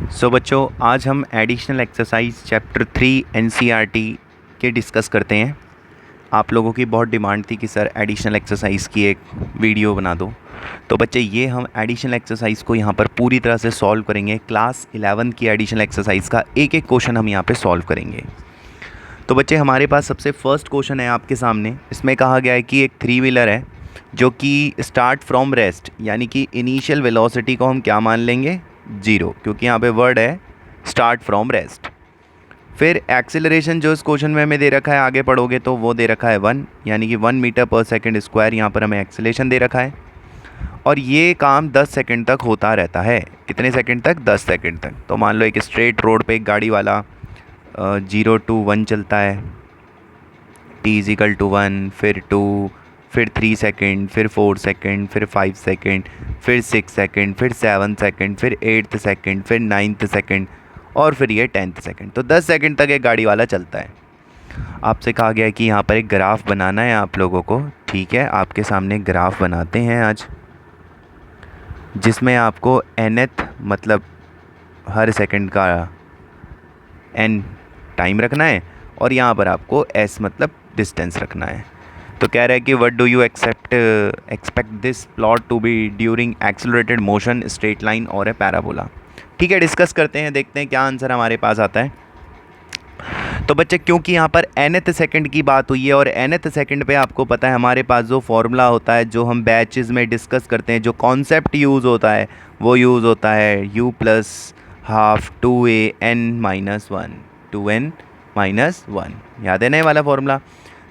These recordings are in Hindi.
बच्चों, आज हम एडिशनल एक्सरसाइज चैप्टर 3 एनसीईआरटी के डिस्कस करते हैं। आप लोगों की बहुत डिमांड थी कि सर एडिशनल एक्सरसाइज की एक वीडियो बना दो। तो बच्चे, ये हम एडिशनल एक्सरसाइज को यहाँ पर पूरी तरह से सॉल्व करेंगे। क्लास 11 की एडिशनल एक्सरसाइज का एक एक क्वेश्चन हम यहाँ पे सॉल्व करेंगे। तो बच्चे, हमारे पास सबसे फर्स्ट क्वेश्चन है आपके सामने। इसमें कहा गया है कि एक 3 व्हीलर है जो कि स्टार्ट फ्रॉम रेस्ट, यानी कि इनिशियल वेलोसिटी को हम क्या मान लेंगे, 0, क्योंकि यहाँ पे वर्ड है स्टार्ट फ्रॉम रेस्ट। फिर एक्सेलरेशन जो इस क्वेश्चन में हमें दे रखा है, आगे पढ़ोगे तो वो दे रखा है 1, यानी कि 1 मीटर पर सेकंड स्क्वायर यहाँ पर हमें एक्सेलरेशन दे रखा है। और ये काम 10 सेकंड तक होता रहता है। कितने सेकंड तक? 10 सेकंड तक। तो मान लो एक स्ट्रेट रोड पे एक गाड़ी वाला 0 to 1 चलता है, t=1, फिर 2, फिर 3 सेकेंड, फिर 4 सेकेंड, फिर 5 सेकेंड, फिर 6 सेकेंड, फिर 7 सेकेंड, फिर 8th सेकेंड, फिर 9th सेकेंड, और फिर ये 10th सेकेंड। तो 10 सेकेंड तक एक गाड़ी वाला चलता है। आपसे कहा गया है कि यहाँ पर एक ग्राफ बनाना है आप लोगों को। ठीक है, आपके सामने ग्राफ बनाते हैं आज, जिसमें आपको nth मतलब हर सेकंड का n टाइम रखना है, और यहाँ पर आपको s मतलब डिस्टेंस रखना है। तो कह रहा है कि what do you expect this plot to be during accelerated motion, straight line और ए पैराबोला। ठीक है, डिस्कस करते हैं, देखते हैं क्या आंसर हमारे पास आता है। तो बच्चे, क्योंकि यहाँ पर nth सेकंड की बात हुई है, और nth सेकंड पे आपको पता है हमारे पास जो फॉर्मूला होता है, जो हम बैचेस में डिस्कस करते हैं, जो कॉन्सेप्ट यूज़ होता है, वो यूज़ होता है u+12 2an-1, 2n-1। याद है ना ये वाला फॉर्मूला?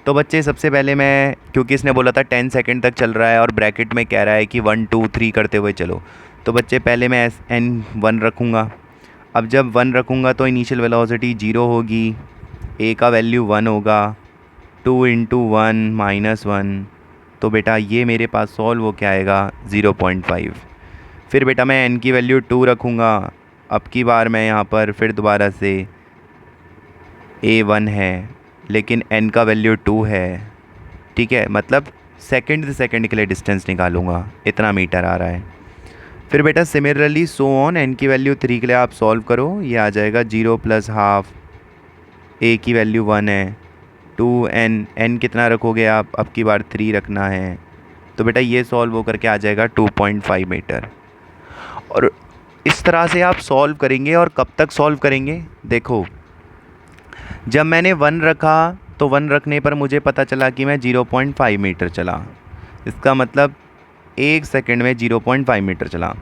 तो बच्चे, सबसे पहले मैं, क्योंकि इसने बोला था 10 सेकंड तक चल रहा है और ब्रैकेट में कह रहा है कि 1 2 3 करते हुए चलो, तो बच्चे पहले मैं n1 रखूँगा। अब जब 1 रखूँगा तो इनिशियल वेलोसिटी 0 होगी, a का वैल्यू 1 होगा, 2 × 1 - 1, तो बेटा ये मेरे पास सॉल्व हो क्या आएगा, 0.5। फिर बेटा मैं n की वैल्यू 2 रखूँगा। अब की बार मैं यहाँ पर फिर दोबारा से a 1 है, लेकिन n का वैल्यू 2 है। ठीक है, मतलब सेकंड से सेकंड के लिए डिस्टेंस निकालूंगा, इतना मीटर आ रहा है। फिर बेटा सिमिलरली सो ऑन, n की वैल्यू 3 के लिए आप सॉल्व करो, ये आ जाएगा 0 + ½ a की वैल्यू 1 है, 2n कितना रखोगे आप, अब की बार 3 रखना है, तो बेटा ये सॉल्व होकर के आ जाएगा 2.5 मीटर। और इस तरह से आप सॉल्व करेंगे। और कब तक सॉल्व करेंगे? देखो, जब मैंने 1 रखा तो 1 रखने पर मुझे पता चला कि मैं 0.5 मीटर चला, इसका मतलब 1 सेकंड में 0.5 मीटर चला।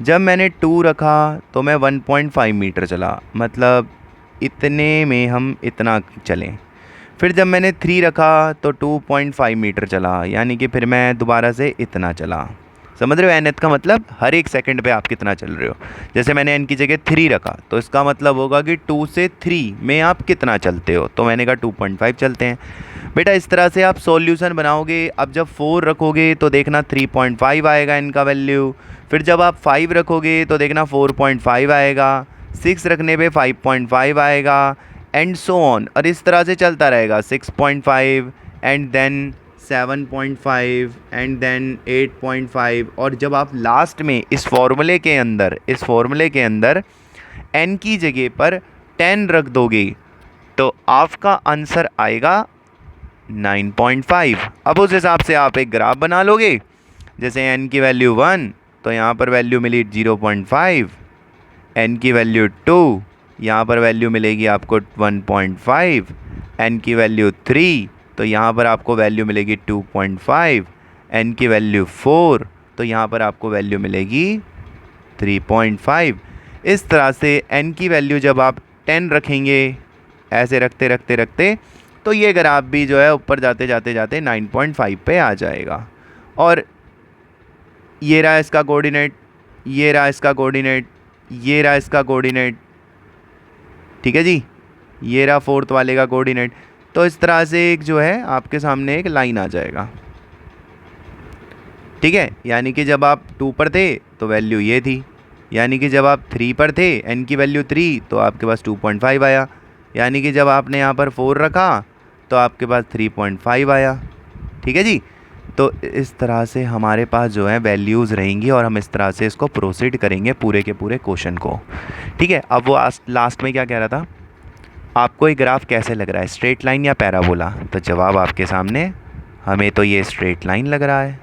जब मैंने 2 रखा तो मैं 1.5 मीटर चला, मतलब इतने में हम इतना चलें। फिर जब मैंने 3 रखा तो 2.5 मीटर चला, यानी कि फिर मैं दोबारा से इतना चला। समझ रहे हो? nth का मतलब हर एक सेकंड पे आप कितना चल रहे हो। जैसे मैंने n की जगह 3 रखा, तो इसका मतलब होगा कि 2 से 3 में आप कितना चलते हो, तो मैंने कहा 2.5 चलते हैं। बेटा इस तरह से आप सॉल्यूशन बनाओगे। अब जब 4 रखोगे तो देखना 3.5 आएगा n का वैल्यू। फिर जब आप 5 रखोगे तो देखना 4.5 आएगा, 6 रखने पे 5.5 आएगा, एंड सो ऑन। और इस तरह से चलता रहेगा, 6.5 एंड देन 7.5 एंड देन 8.5। और जब आप लास्ट में इस फॉर्मूले के अंदर n की जगह पर 10 रख दोगे, तो आपका आंसर आएगा 9.5। अब उस हिसाब से आप एक ग्राफ बना लोगे। जैसे n की वैल्यू 1, तो यहाँ पर वैल्यू मिली 0.5, n की वैल्यू 2, यहाँ पर वैल्यू मिलेगी आपको 1.5, n की वैल्यू 3, तो यहाँ पर आपको वैल्यू मिलेगी 2.5, n की वैल्यू 4, तो यहाँ पर आपको वैल्यू मिलेगी 3.5। इस तरह से n की वैल्यू जब आप 10 रखेंगे, ऐसे रखते रखते रखते, तो ये ग्राफ भी जो है ऊपर जाते जाते जाते 9.5 पे आ जाएगा। और ये रहा इसका कोऑर्डिनेट, ये रहा इसका कोऑर्डिनेट, ये रहा इसका कोऑर्डिनेट। ठीक है जी, ये रहा 4th वाले का कोऑर्डिनेट। तो इस तरह से एक जो है आपके सामने एक लाइन आ जाएगा। ठीक है, यानी कि जब आप 2 पर थे तो वैल्यू ये थी, यानी कि जब आप 3 पर थे, n की वैल्यू 3, तो आपके पास 2.5 आया, यानी कि जब आपने यहाँ पर 4 रखा तो आपके पास 3.5 आया। ठीक है जी, तो इस तरह से हमारे पास जो है वैल्यूज़ रहेंगी और हम इस तरह से इसको प्रोसीड करेंगे पूरे के पूरे क्वेश्चन को। ठीक है, अब वो लास्ट में क्या कह रहा था, आपको ये ग्राफ कैसे लग रहा है, स्ट्रेट लाइन या पैराबोला? तो जवाब आपके सामने, हमें तो ये स्ट्रेट लाइन लग रहा है।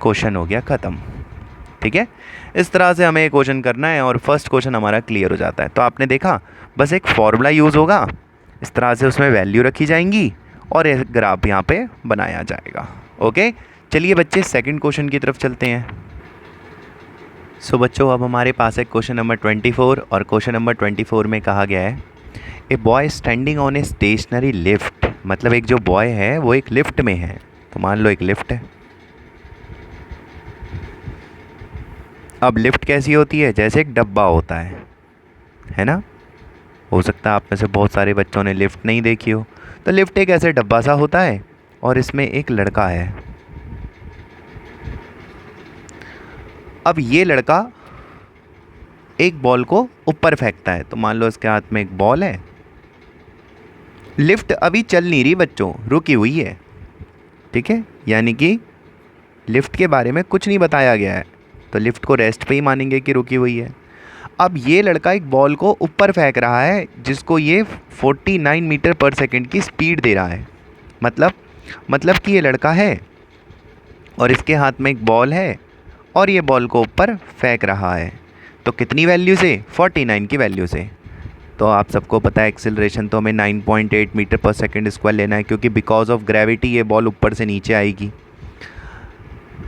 क्वेश्चन हो गया ख़त्म। ठीक है, इस तरह से हमें क्वेश्चन करना है और फर्स्ट क्वेश्चन हमारा क्लियर हो जाता है। तो आपने देखा, बस एक फॉर्मूला यूज़ होगा, इस तरह से उसमें वैल्यू रखी जाएंगी और एक ग्राफ यहाँ पे बनाया जाएगा। ओके, चलिए बच्चे सेकंड क्वेश्चन की तरफ चलते हैं। सो बच्चों, अब हमारे पास है क्वेश्चन नंबर 24 और क्वेश्चन नंबर 24 में कहा गया है, a boy standing on a stationary lift, मतलब एक जो बॉय है वो एक लिफ्ट में है। तो मान लो एक लिफ्ट है। अब लिफ्ट कैसी होती है, जैसे एक डब्बा होता है ना। हो सकता है आप में से बहुत सारे बच्चों ने लिफ्ट नहीं देखी हो। तो लिफ्ट एक ऐसे डब्बा सा होता है और इसमें एक लड़का है। अब ये लड़का एक बॉल को ऊपर फेंकता है। तो मान लो इसके हाथ में एक बॉल है, लिफ्ट अभी चल नहीं रही बच्चों, रुकी हुई है। ठीक है, यानी कि लिफ्ट के बारे में कुछ नहीं बताया गया है, तो लिफ्ट को रेस्ट पे ही मानेंगे कि रुकी हुई है। अब ये लड़का एक बॉल को ऊपर फेंक रहा है जिसको ये 49 मीटर पर सेकंड की स्पीड दे रहा है। मतलब कि ये लड़का है और इसके हाथ में एक बॉल है और ये बॉल को ऊपर फेंक रहा है। तो कितनी वैल्यू से, 49 की वैल्यू से। तो आप सबको पता है एक्सेलरेशन तो हमें 9.8 मीटर पर सेकंड स्क्वायर लेना है, क्योंकि बिकॉज ऑफ ग्रेविटी ये बॉल ऊपर से नीचे आएगी।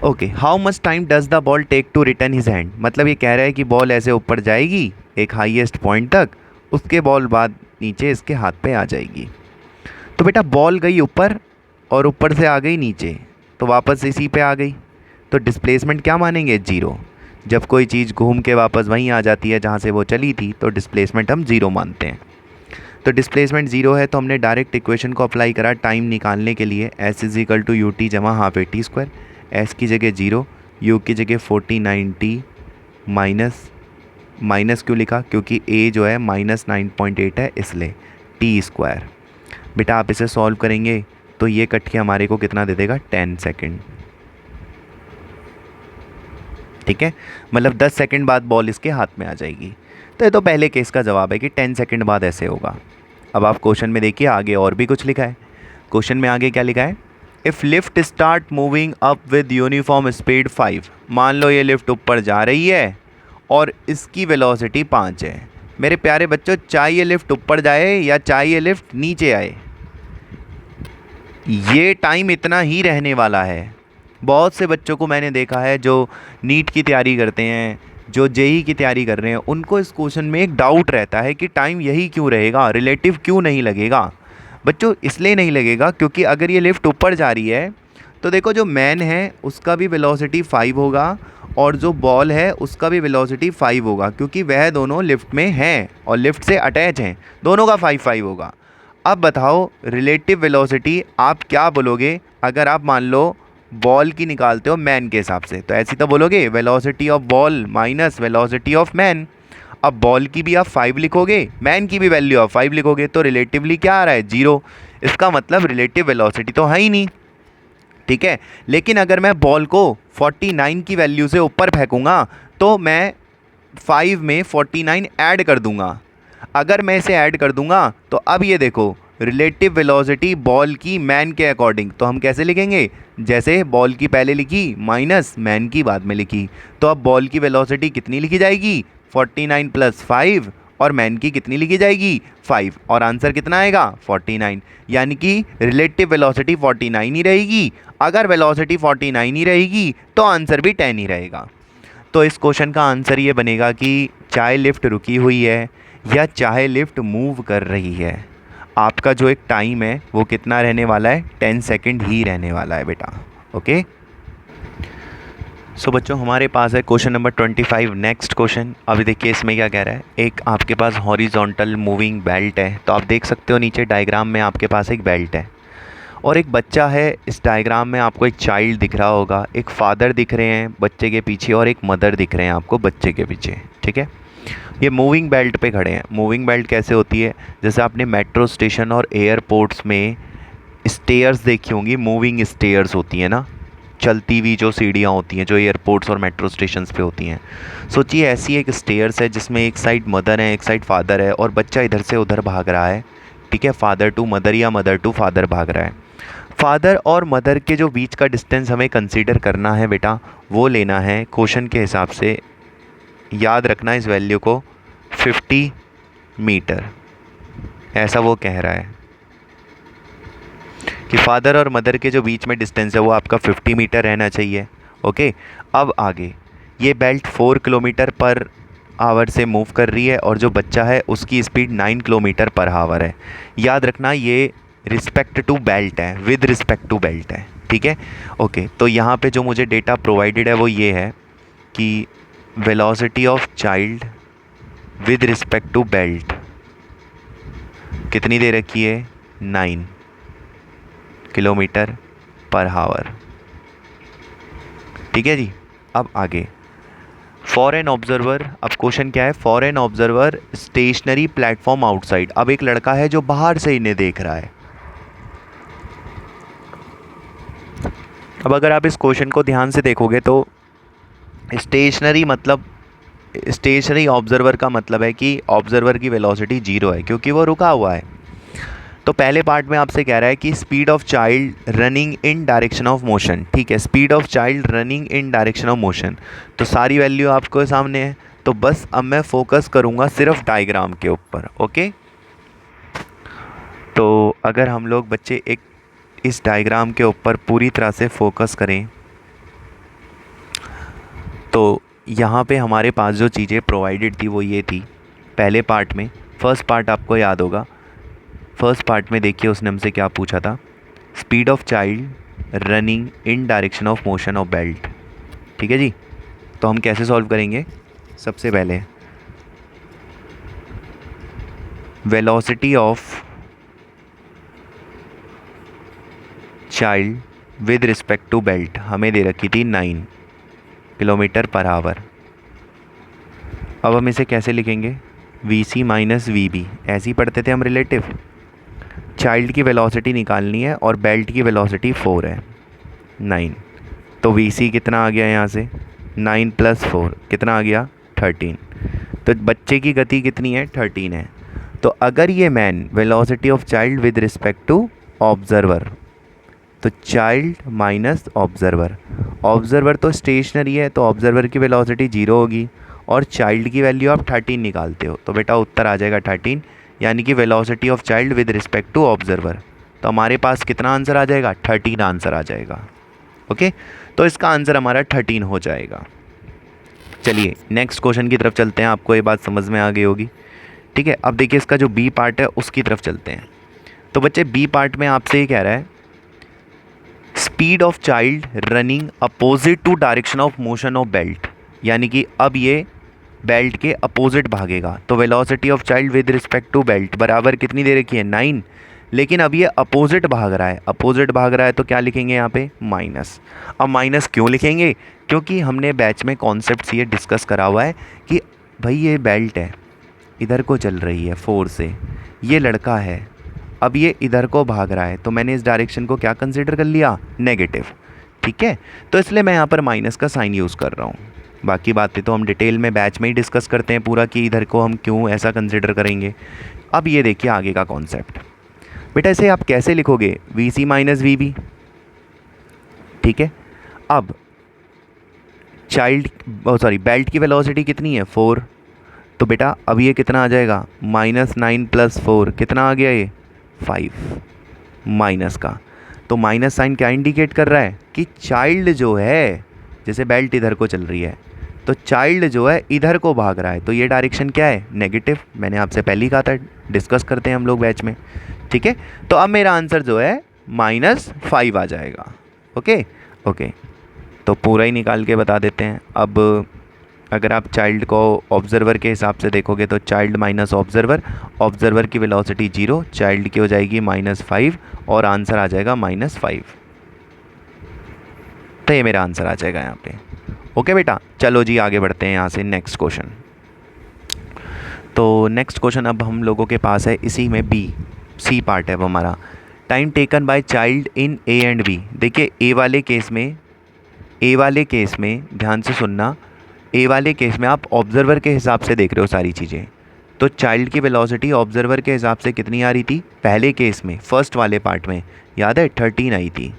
Okay, how much time does the ball take to return his hand, मतलब ये कह रहा है कि बॉल ऐसे ऊपर जाएगी एक हाईएस्ट पॉइंट तक, उसके बॉल बाद नीचे इसके हाथ पे आ जाएगी। तो बेटा बॉल गई ऊपर और ऊपर से आ गई नीचे, तो वापस इसी पे आ गई। तो डिस्प्लेसमेंट क्या मानेंगे, जीरो। जब कोई चीज़ घूम के वापस वहीं आ जाती है जहाँ से वो चली थी, तो डिस्प्लेसमेंट हम ज़ीरो मानते हैं। तो डिस्प्लेसमेंट ज़ीरो है, तो हमने डायरेक्ट इक्वेशन को अप्लाई करा टाइम निकालने के लिए, S is equal to you T जमा half A T square. S की जगह ज़ीरो, यू की जगह 49t माइनस क्यों लिखा, क्योंकि ए जो है -9.8 है इसलिए, टी स्क्वायर। बेटा आप इसे सॉल्व करेंगे तो ये कट के हमारे को कितना दे देगा, 10 सेकेंड। ठीक है, मतलब 10 सेकंड बाद बॉल इसके हाथ में आ जाएगी। तो ये तो पहले केस का जवाब है कि 10 सेकंड बाद ऐसे होगा। अब आप क्वेश्चन में देखिए आगे और भी कुछ लिखा है। क्वेश्चन में आगे क्या लिखा है, if lift start moving up with uniform speed 5, मान लो ये लिफ्ट ऊपर जा रही है और इसकी वेलोसिटी 5 है। मेरे प्यारे बच्चों, चाहे ये लिफ्ट ऊपर जाए या चाहे ये लिफ्ट नीचे आए, ये टाइम इतना ही रहने वाला है। बहुत से बच्चों को मैंने देखा है जो नीट की तैयारी करते हैं, जो जेई की तैयारी कर रहे हैं, उनको इस क्वेश्चन में एक डाउट रहता है कि टाइम यही क्यों रहेगा, रिलेटिव क्यों नहीं लगेगा। बच्चों इसलिए नहीं लगेगा क्योंकि अगर ये लिफ्ट ऊपर जा रही है तो देखो जो मैन है उसका भी वेलोसिटी 5 होगा और जो बॉल है उसका भी वेलोसिटी 5 होगा, क्योंकि वह दोनों लिफ्ट में हैं और लिफ्ट से अटैच हैं, दोनों का 5 होगा। अब बताओ रिलेटिव वेलोसिटी आप क्या बोलोगे अगर आप मान लो बॉल की निकालते हो मैन के हिसाब से, तो ऐसी तो बोलोगे velocity of ball minus velocity of man. अब बॉल की भी आप 5 लिखोगे, मैन की भी वैल्यू आप 5 लिखोगे, तो रिलेटिवली क्या आ रहा है, 0। इसका मतलब रिलेटिव वेलोसिटी तो है ही नहीं। ठीक है, लेकिन अगर मैं बॉल को 49 की वैल्यू से ऊपर फेंकूँगा तो मैं 5 में 49 ऐड कर दूंगा। अगर मैं इसे ऐड कर दूंगा तो अब ये देखो रिलेटिव वेलोसिटी बॉल की मैन के अकॉर्डिंग, तो हम कैसे लिखेंगे, जैसे बॉल की पहले लिखी माइनस मैन की बाद में लिखी। तो अब बॉल की वेलोसिटी कितनी लिखी जाएगी, 49 + 5, और मैन की कितनी लिखी जाएगी, 5, और आंसर कितना आएगा, 49। यानी कि रिलेटिव वेलोसिटी 49 ही रहेगी। अगर वेलोसिटी 49 ही रहेगी तो आंसर भी 10 ही रहेगा। तो इस क्वेश्चन का आंसर ये बनेगा कि चाहे लिफ्ट रुकी हुई है या चाहे लिफ्ट मूव कर रही है, आपका जो एक टाइम है वो कितना रहने वाला है, 10 सेकंड ही रहने वाला है बेटा। ओके, सो बच्चों हमारे पास है क्वेश्चन नंबर 25 नेक्स्ट क्वेश्चन। अभी देखिए इसमें क्या कह रहा है, एक आपके पास हॉरिजॉन्टल मूविंग बेल्ट है। तो आप देख सकते हो नीचे डायग्राम में आपके पास एक बेल्ट है और एक बच्चा है। इस डायग्राम में आपको एक चाइल्ड दिख रहा होगा, एक फादर दिख रहे हैं बच्चे के पीछे और एक मदर दिख रहे हैं आपको बच्चे के पीछे। ठीक है, ये मूविंग बेल्ट पे खड़े हैं। मूविंग बेल्ट कैसे होती है, जैसे आपने मेट्रो स्टेशन और एयरपोर्ट्स में स्टेयर्स देखी होंगी, मूविंग स्टेयर्स होती हैं ना, चलती हुई जो सीढ़ियाँ होती हैं जो एयरपोर्ट्स और मेट्रो स्टेशंस पे होती हैं। सोचिए ऐसी एक स्टेयर्स है जिसमें एक साइड मदर है, एक साइड फादर है, और बच्चा इधर से उधर भाग रहा है, ठीक है, फादर टू मदर या मदर टू फादर भाग रहा है। फादर और मदर के जो बीच का डिस्टेंस हमें कंसीडर करना है बेटा, वो लेना है क्वेश्चन के हिसाब से, याद रखना इस वैल्यू को, 50 मीटर, ऐसा वो कह रहा है कि फादर और मदर के जो बीच में डिस्टेंस है वो आपका 50 मीटर रहना चाहिए। ओके, अब आगे ये बेल्ट 4 किलोमीटर पर आवर से मूव कर रही है और जो बच्चा है उसकी स्पीड 9 किलोमीटर पर आवर है। याद रखना ये रिस्पेक्ट टू बेल्ट है, विद रिस्पेक्ट टू बेल्ट है, ठीक है। ओके, तो यहाँ पे जो मुझे डेटा प्रोवाइडेड है वो ये है कि velocity of child with respect to belt कितनी दे रखी है, 9 किलोमीटर पर आवर, ठीक है जी। अब आगे फॉर एन ऑब्जर्वर, अब क्वेश्चन क्या है, for an observer stationary platform outside. अब एक लड़का है जो बाहर से इन्हें देख रहा है। अब अगर आप इस क्वेश्चन को ध्यान से देखोगे तो स्टेशनरी मतलब, स्टेशनरी ऑब्जर्वर का मतलब है कि ऑब्जर्वर की वेलोसिटी 0 है क्योंकि वो रुका हुआ है। तो पहले पार्ट में आपसे कह रहा है कि speed of child running in direction of motion, ठीक है, speed of child running in direction of motion, तो सारी वैल्यू आपको सामने है। तो बस अब मैं फोकस करूँगा सिर्फ डायग्राम के ऊपर। ओके, तो अगर हम लोग बच्चे एक इस डायग्राम के ऊपर पूरी तरह से फोकस करें तो यहाँ पे हमारे पास जो चीज़ें प्रोवाइडेड थी वो ये थी। पहले पार्ट में, फर्स्ट पार्ट आपको याद होगा, फर्स्ट पार्ट में देखिए उसने हमसे क्या पूछा था, speed of child running in direction of motion of belt, ठीक है जी। तो हम कैसे सॉल्व करेंगे, सबसे पहले velocity of child with respect to belt हमें दे रखी थी 9 किलोमीटर पर आवर। अब हम इसे कैसे लिखेंगे, V C minus V B, ऐसे ही पढ़ते थे हम रिलेटिव। चाइल्ड की वेलोसिटी निकालनी है और बेल्ट की वेलोसिटी 4 है, 9, तो वी सी कितना आ गया यहाँ से, 9 + 4 कितना आ गया, 13। तो बच्चे की गति कितनी है, 13 है। तो अगर ये man velocity of child with respect to observer, तो चाइल्ड माइनस ऑब्जर्वर, ऑब्जर्वर तो स्टेशनरी है तो ऑब्जर्वर की वेलोसिटी 0 होगी और चाइल्ड की वैल्यू आप 13 निकालते हो, तो बेटा उत्तर आ जाएगा 13, यानी कि velocity of child with respect to observer. तो हमारे पास कितना आंसर आ जाएगा, 13 आंसर आ जाएगा। ओके, तो इसका आंसर हमारा 13 हो जाएगा। चलिए नेक्स्ट क्वेश्चन की तरफ चलते हैं, आपको ये बात समझ में आ गई होगी, ठीक है। अब देखिए इसका जो बी पार्ट है उसकी तरफ चलते हैं। तो बच्चे बी पार्ट में आपसे ये कह रहा है speed of child running opposite to direction of motion of belt, यानी कि अब ये बेल्ट के अपोजिट भागेगा। तो velocity of child with respect to belt बराबर कितनी दे रखी है, 9, लेकिन अब ये अपोजिट भाग रहा है, अपोजिट भाग रहा है तो क्या लिखेंगे यहाँ पे, माइनस। अब माइनस क्यों लिखेंगे, क्योंकि हमने बैच में कॉन्सेप्ट ये डिस्कस करा हुआ है कि भाई ये बेल्ट है, इधर को चल रही है 4 से, ये लड़का है, अब ये इधर को भाग रहा है, तो मैंने इस डायरेक्शन को क्या कंसिडर कर लिया, नेगेटिव, ठीक है। तो इसलिए मैं यहाँ पर माइनस का साइन यूज़ कर रहा हूँ। बाकी बातें तो हम डिटेल में बैच में ही डिस्कस करते हैं पूरा कि इधर को हम क्यों ऐसा कंसिडर करेंगे। अब ये देखिए आगे का कॉन्सेप्ट, बेटा इसे आप कैसे लिखोगे, V C minus V B, ठीक है। अब चाइल्ड बेल्ट की वेलोसिटी कितनी है, 4, तो बेटा अब ये कितना आ जाएगा, -9 + 4 कितना आ गया, ये 5 माइनस का। तो माइनस साइन क्या इंडिकेट कर रहा है कि चाइल्ड जो है, जैसे बेल्ट इधर को चल रही है तो चाइल्ड जो है इधर को भाग रहा है, तो ये डायरेक्शन क्या है, नेगेटिव। मैंने आपसे पहले ही कहा था, डिस्कस करते हैं हम लोग बैच में, ठीक है। तो अब मेरा आंसर जो है -5 आ जाएगा। ओके ओके, तो पूरा ही निकाल के बता देते हैं। अब अगर आप चाइल्ड को ऑब्जर्वर के हिसाब से देखोगे तो चाइल्ड माइनस ऑब्जर्वर, ऑब्जर्वर की वेलोसिटी 0, चाइल्ड की हो जाएगी -5 और आंसर आ जाएगा -5। तो ये मेरा आंसर आ जाएगा यहाँ पे। ओके बेटा, चलो जी आगे बढ़ते हैं यहाँ से नेक्स्ट क्वेश्चन। तो नेक्स्ट क्वेश्चन अब हम लोगों के पास है इसी में बी, सी पार्ट है वो हमारा। Time taken by child in A and B. देखिए ए वाले केस में ध्यान से सुनना, ए वाले केस में आप ऑब्जर्वर के हिसाब से देख रहे हो सारी चीज़ें। तो चाइल्ड की वेलोसिटी ऑब्जर्वर के हिसाब से कितनी आ रही थी पहले केस में, फर्स्ट वाले पार्ट में, याद है 13 आई थी,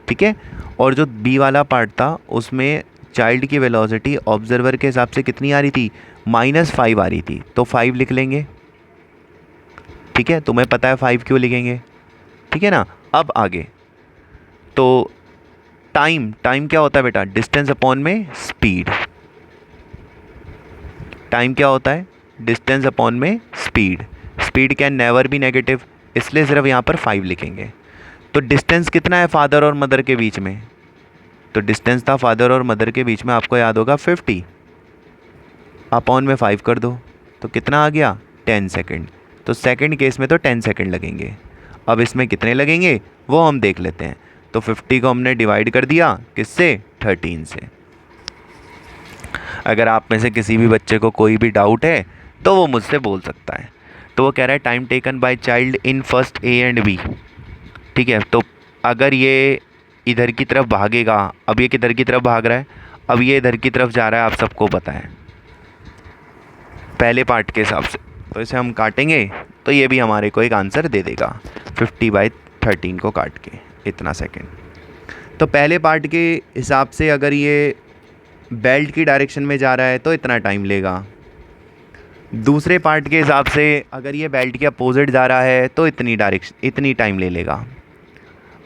ठीक है। और जो बी वाला पार्ट था उसमें चाइल्ड की वेलोसिटी ऑब्जर्वर के हिसाब से कितनी आ रही थी, -5 आ रही थी। तो 5 लिख लेंगे, ठीक है। तुम्हें पता है 5 क्यों लिखेंगे, ठीक है ना। अब आगे तो टाइम क्या होता है बेटा, डिस्टेंस अपॉन में स्पीड। टाइम क्या होता है, डिस्टेंस अपॉन में speed. Speed can never be negative, इसलिए सिर्फ यहाँ पर 5 लिखेंगे। तो डिस्टेंस कितना है फादर और मदर के बीच में, तो डिस्टेंस था फादर और मदर के बीच में, आपको याद होगा 50, अपॉन में 5 कर दो तो कितना आ गया 10 सेकेंड। तो सेकंड केस में तो 10 सेकेंड लगेंगे। अब इसमें कितने लगेंगे वो हम देख लेते हैं। तो 50 को हमने डिवाइड कर दिया किससे, 13 से। अगर आप में से किसी भी बच्चे को कोई भी डाउट है तो वो मुझसे बोल सकता है। तो वो कह रहा है time taken by child in first A and B, ठीक है। तो अगर ये इधर की तरफ भागेगा, अब ये किधर की तरफ भाग रहा है, अब ये इधर की तरफ जा रहा है, आप सबको पता है पहले पार्ट के हिसाब से। तो इसे हम काटेंगे तो ये भी हमारे को एक आंसर दे देगा 50/13 को काट के इतना सेकंड। तो पहले पार्ट के हिसाब से अगर ये बेल्ट की डायरेक्शन में जा रहा है तो इतना टाइम लेगा। दूसरे पार्ट के हिसाब से अगर ये बेल्ट के अपोजिट जा रहा है तो इतनी टाइम ले लेगा।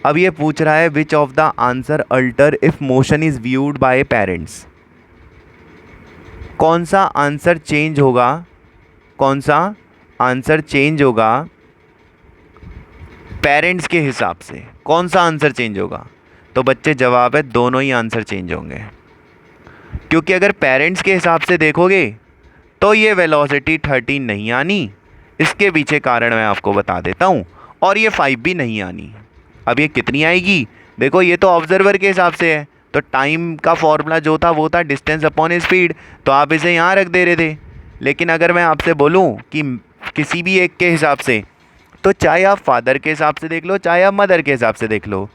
अब ये पूछ रहा है which of the answer alter if motion is viewed bye parents. कौन सा आंसर चेंज होगा, कौन सा आंसर चेंज होगा पेरेंट्स के हिसाब से, कौन सा आंसर चेंज होगा। तो बच्चे जवाब है दोनों ही आंसर चेंज होंगे, क्योंकि अगर पेरेंट्स के हिसाब से देखोगे तो ये वेलोसिटी 13 नहीं आनी, इसके पीछे कारण मैं आपको बता देता हूँ, और ये 5 भी नहीं आनी। अब ये कितनी आएगी, देखो ये तो ऑब्जर्वर के हिसाब से है, तो टाइम का फॉर्मूला जो था वो था डिस्टेंस अपॉन स्पीड, तो आप इसे यहाँ रख दे रहे थे। लेकिन अगर मैं आपसे बोलूँ कि किसी भी एक के हिसाब से, तो चाहे आप फादर के हिसाब से देख लो चाहे आप मदर के हिसाब से देख लो,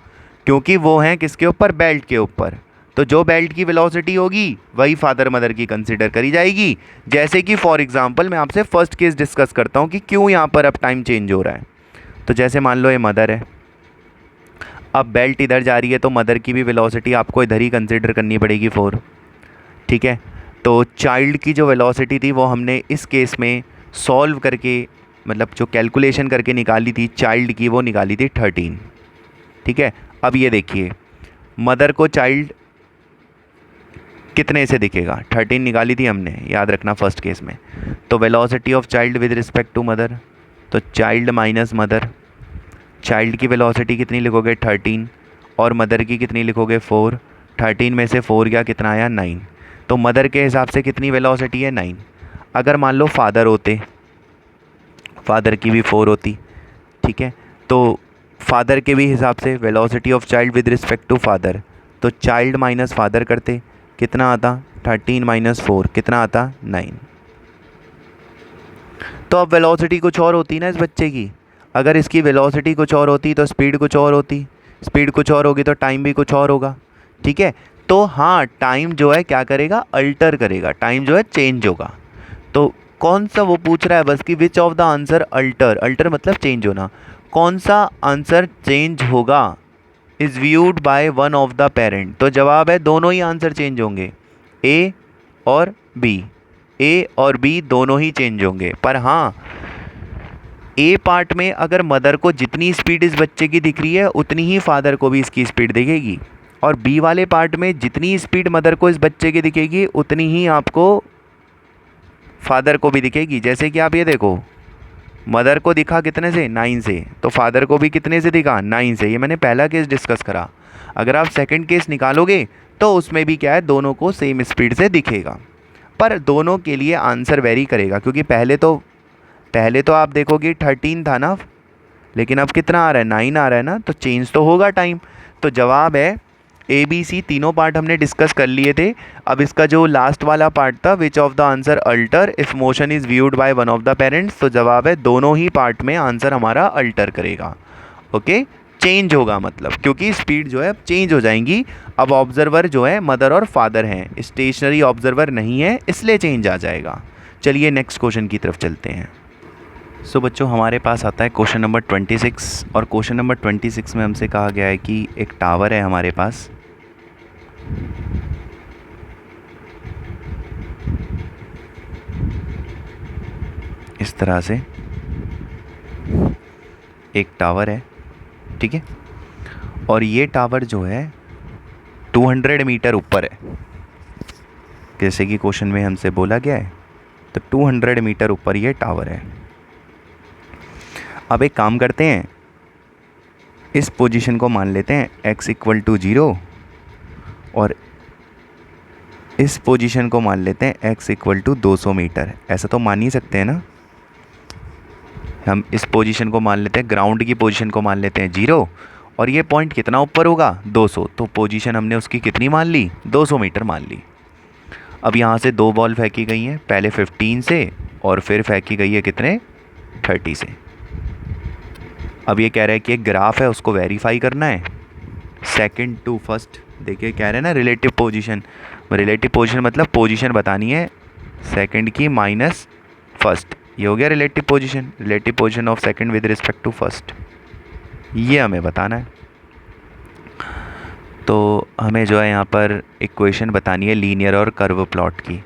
क्योंकि वो हैं किसके ऊपर, बेल्ट के ऊपर। तो जो बेल्ट की वेलोसिटी होगी वही फादर मदर की कंसिडर करी जाएगी। जैसे कि फॉर एग्जांपल मैं आपसे फर्स्ट केस डिस्कस करता हूँ कि क्यों यहाँ पर अब टाइम चेंज हो रहा है। तो जैसे मान लो ये मदर है, अब बेल्ट इधर जा रही है तो मदर की भी वेलोसिटी आपको इधर ही कंसिडर करनी पड़ेगी 4, ठीक है। तो चाइल्ड की जो वेलोसिटी थी वो हमने इस केस में सॉल्व करके, मतलब जो कैलकुलेशन करके निकाली थी चाइल्ड की, वो निकाली थी 13, ठीक है। अब ये देखिए मदर को चाइल्ड कितने से दिखेगा, 13 निकाली थी हमने, याद रखना फर्स्ट केस में। तो velocity of child with respect to mother, तो चाइल्ड माइनस मदर, चाइल्ड की वेलोसिटी कितनी लिखोगे 13 और मदर की कितनी लिखोगे 4। 13 में से 4 गया, कितना आया 9। तो मदर के हिसाब से कितनी वेलोसिटी है 9। अगर मान लो फादर होते, फादर की भी 4 होती, ठीक है। तो फादर के भी हिसाब से velocity of child with respect to father, तो चाइल्ड माइनस फादर करते कितना आता 13 - 4 कितना आता 9। तो अब वेलोसिटी कुछ और होती ना इस बच्चे की, अगर इसकी वेलोसिटी कुछ और होती तो स्पीड कुछ और होती, स्पीड कुछ और होगी तो टाइम भी कुछ और होगा, ठीक है। तो हाँ टाइम जो है क्या करेगा, अल्टर करेगा, टाइम जो है चेंज होगा। तो कौन सा वो पूछ रहा है बस कि विच of the answer alter, alter मतलब चेंज होना, कौन सा आंसर चेंज होगा is viewed by one of the parent. तो जवाब है दोनों ही आंसर चेंज होंगे, ए और बी, ए और बी दोनों ही चेंज होंगे। पर हाँ ए पार्ट में अगर मदर को जितनी स्पीड इस बच्चे की दिख रही है उतनी ही फादर को भी इसकी स्पीड दिखेगी, और बी वाले पार्ट में जितनी स्पीड मदर को इस बच्चे की दिखेगी उतनी ही आपको फादर को भी दिखेगी। जैसे कि आप ये देखो मदर को दिखा कितने से 9 से, तो फादर को भी कितने से दिखा 9 से। ये मैंने पहला केस डिस्कस करा। अगर आप सेकंड केस निकालोगे तो उसमें भी क्या है, दोनों को सेम स्पीड से दिखेगा, पर दोनों के लिए आंसर वेरी करेगा, क्योंकि पहले तो आप देखोगे 13 था ना, लेकिन अब कितना आ रहा है 9 आ रहा है ना, तो चेंज तो होगा टाइम। तो जवाब है ए बी सी तीनों पार्ट हमने डिस्कस कर लिए थे। अब इसका जो लास्ट वाला पार्ट था, विच of the answer alter if motion is viewed by one of the parents, तो जवाब है दोनों ही पार्ट में आंसर हमारा अल्टर करेगा। ओके, चेंज होगा मतलब, क्योंकि स्पीड जो है अब चेंज हो जाएंगी। अब ऑब्जर्वर जो है मदर और फादर हैं, स्टेशनरी ऑब्जर्वर नहीं है, इसलिए चेंज आ जाएगा। चलिए नेक्स्ट क्वेश्चन की तरफ चलते हैं। सो बच्चों, हमारे पास आता है क्वेश्चन नंबर 26, और क्वेश्चन नंबर 26 में हमसे कहा गया है कि एक टावर है हमारे पास, इस तरह से एक टावर है, ठीक है, और ये टावर जो है 200 मीटर ऊपर है, जैसे कि क्वेश्चन में हमसे बोला गया है। तो 200 मीटर ऊपर ये टावर है। अब एक काम करते हैं, इस पोजीशन को मान लेते हैं x = 0, और इस पोजीशन को मान लेते हैं x = 200 मीटर। ऐसा तो मान ही सकते हैं ना। हम इस पोजीशन को मान लेते हैं, ग्राउंड की पोजीशन को मान लेते हैं 0, और ये पॉइंट कितना ऊपर होगा 200, तो पोजीशन हमने उसकी कितनी मान ली 200 मीटर मान ली। अब यहाँ से 2 बॉल फेंकी गई हैं, पहले 15 से और फिर फेंकी गई है कितने 30 से। अब ये कह रहा है कि एक ग्राफ है, उसको वेरीफाई करना है सेकंड टू फर्स्ट। देखिए कह रहे हैं ना रिलेटिव पोजीशन, रिलेटिव पोजीशन मतलब पोजीशन बतानी है सेकंड की माइनस फर्स्ट, ये हो गया relative position of second with respect to first, ये हमें बताना है। तो हमें जो है यहाँ पर इक्वेशन बतानी है लीनियर और कर्व प्लॉट की,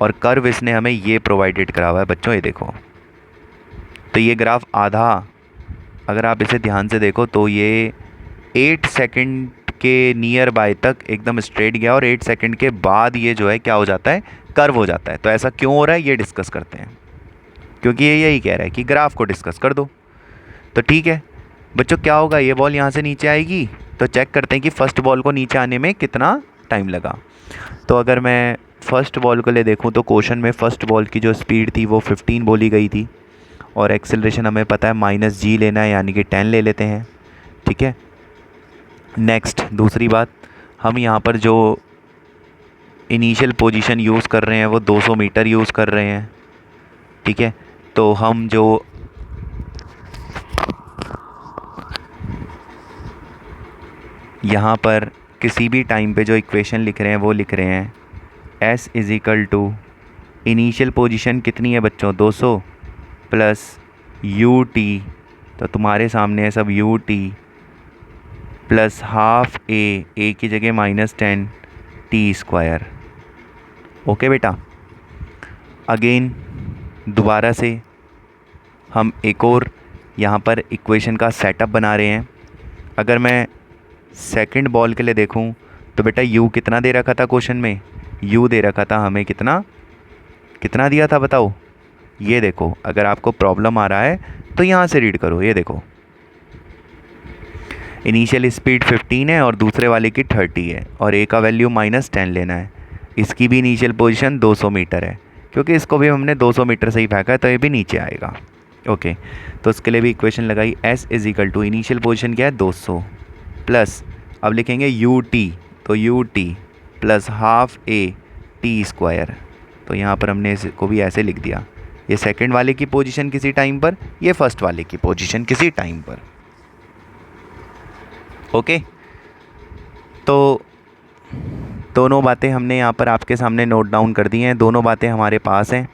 और कर्व इसने हमें ये प्रोवाइडेड करा हुआ है बच्चों, ये देखो। तो ये ग्राफ आधा, अगर आप इसे ध्यान से देखो तो ये 8 सेकंड के नियर बाय तक एकदम स्ट्रेट गया, और 8 सेकंड के बाद ये जो है क्या हो जाता है, कर्व हो जाता है। तो ऐसा क्यों हो रहा है ये डिस्कस करते हैं, क्योंकि ये यही कह रहा है कि ग्राफ को डिस्कस कर दो। तो ठीक है बच्चों, क्या होगा, ये बॉल यहाँ से नीचे आएगी, तो चेक करते हैं कि फ़र्स्ट बॉल को नीचे आने में कितना टाइम लगा। तो अगर मैं फ़र्स्ट बॉल को ले देखूँ तो क्वेश्चन में फ़र्स्ट बॉल की जो स्पीड थी वो 15 बोली गई थी, और एक्सेलरेशन हमें पता है -g लेना है, यानी कि 10 ले लेते हैं, ठीक है। नेक्स्ट दूसरी बात, हम यहाँ पर जो इनिशियल पोजीशन यूज़ कर रहे हैं वो 200 मीटर यूज़ कर रहे हैं, ठीक है। तो हम जो यहाँ पर किसी भी टाइम पे जो इक्वेशन लिख रहे हैं वो लिख रहे हैं s = इनिशियल पोजीशन कितनी है बच्चों 200 प्लस ut, तो तुम्हारे सामने है सब ut प्लस हाफ a की जगह -10 t²। ओके बेटा, अगेन दोबारा से हम एक और यहाँ पर इक्वेशन का सेटअप बना रहे हैं। अगर मैं सेकंड बॉल के लिए देखूँ तो बेटा u कितना दे रखा था क्वेश्चन में, u दे रखा था हमें कितना दिया था बताओ। ये देखो, अगर आपको प्रॉब्लम आ रहा है तो यहाँ से रीड करो, ये देखो इनिशियल स्पीड 15 है और दूसरे वाले की 30 है, और a का वैल्यू -10 लेना है। इसकी भी इनिशियल पोजीशन 200 मीटर है, क्योंकि इसको भी हमने 200 मीटर से ही फेंका है तो ये भी नीचे आएगा। ओके, तो उसके लिए भी इक्वेशन लगाई s = इनिशियल पोजीशन क्या है 200 प्लस, अब लिखेंगे ut, तो ut plus half a t²। तो यहाँ पर हमने इसको भी ऐसे लिख दिया, ये सेकंड वाले की पोजीशन किसी टाइम पर, ये फर्स्ट वाले की पोजीशन किसी टाइम पर। ओके, तो दोनों बातें हमने यहाँ पर आपके सामने नोट डाउन कर दी हैं, दोनों बातें हमारे पास हैं,